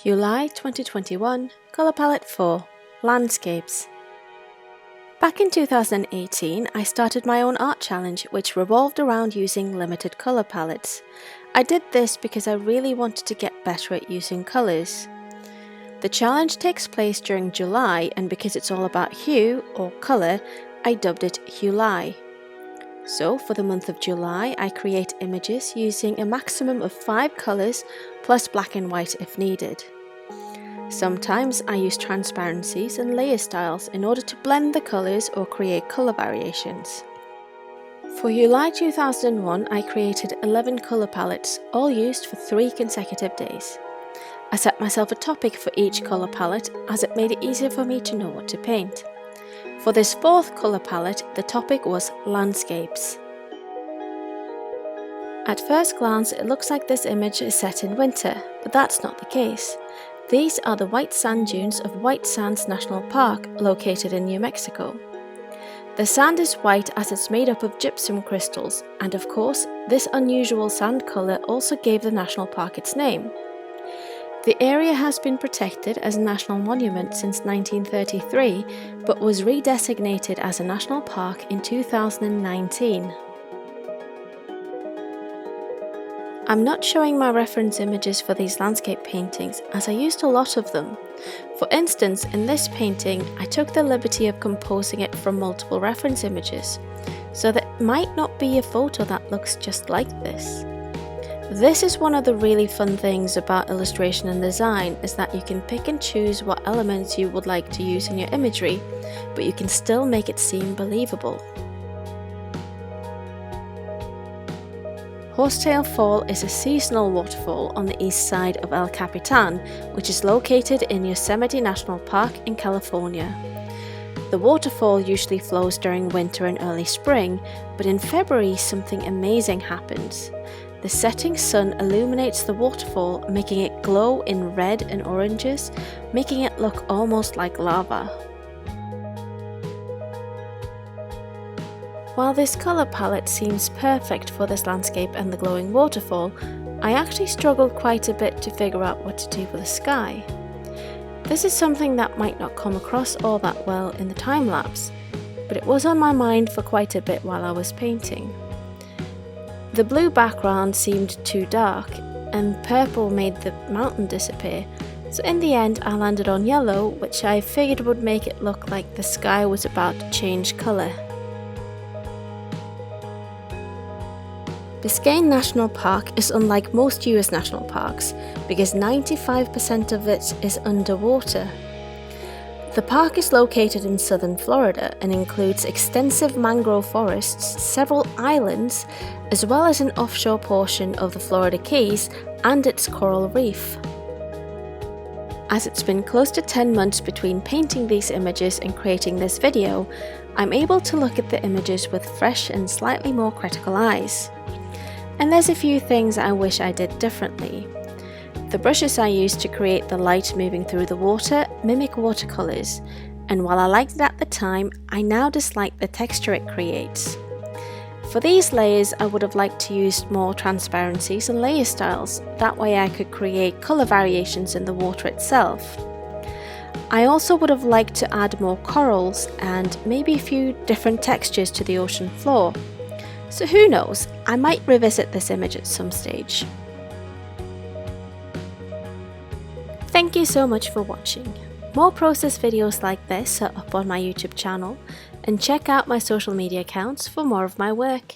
July 2021, Colour Palette 4, Landscapes. Back in 2018, I started my own art challenge which revolved around using limited colour palettes. I did this because I really wanted to get better at using colours. The challenge takes place during July, and because it's all about hue or colour, I dubbed it Huely. So for the month of July, I create images using a maximum of 5 colours plus black and white if needed. Sometimes I use transparencies and layer styles in order to blend the colours or create colour variations. For July 2001, I created 11 colour palettes, all used for 3 consecutive days. I set myself a topic for each colour palette as it made it easier for me to know what to paint. For this 4th colour palette, the topic was landscapes. At first glance, it looks like this image is set in winter, but that's not the case. These are the white sand dunes of White Sands National Park, located in New Mexico. The sand is white as it's made up of gypsum crystals, and of course, this unusual sand colour also gave the national park its name. The area has been protected as a national monument since 1933, but was redesignated as a national park in 2019. I'm not showing my reference images for these landscape paintings as I used a lot of them. For instance, in this painting, I took the liberty of composing it from multiple reference images, so that it might not be a photo that looks just like this. This is one of the really fun things about illustration and design, is that you can pick and choose what elements you would like to use in your imagery, but you can still make it seem believable. Horsetail Fall is a seasonal waterfall on the east side of El Capitan, which is located in Yosemite National Park in California. The waterfall usually flows during winter and early spring, but in February something amazing happens. The setting sun illuminates the waterfall, making it glow in red and oranges, making it look almost like lava. While this colour palette seems perfect for this landscape and the glowing waterfall, I actually struggled quite a bit to figure out what to do with the sky. This is something that might not come across all that well in the time-lapse, but it was on my mind for quite a bit while I was painting. The blue background seemed too dark, and purple made the mountain disappear, so in the end I landed on yellow, which I figured would make it look like the sky was about to change colour. Biscayne National Park is unlike most US national parks because 95% of it is underwater. The park is located in southern Florida and includes extensive mangrove forests, several islands, as well as an offshore portion of the Florida Keys and its coral reef. As it's been close to 10 months between painting these images and creating this video, I'm able to look at the images with fresh and slightly more critical eyes. And there's a few things I wish I did differently. The brushes I used to create the light moving through the water mimic watercolours, and while I liked it at the time, I now dislike the texture it creates. For these layers, I would have liked to use more transparencies and layer styles, that way I could create colour variations in the water itself. I also would have liked to add more corals and maybe a few different textures to the ocean floor. So who knows, I might revisit this image at some stage. Thank you so much for watching. More process videos like this are up on my YouTube channel, and check out my social media accounts for more of my work.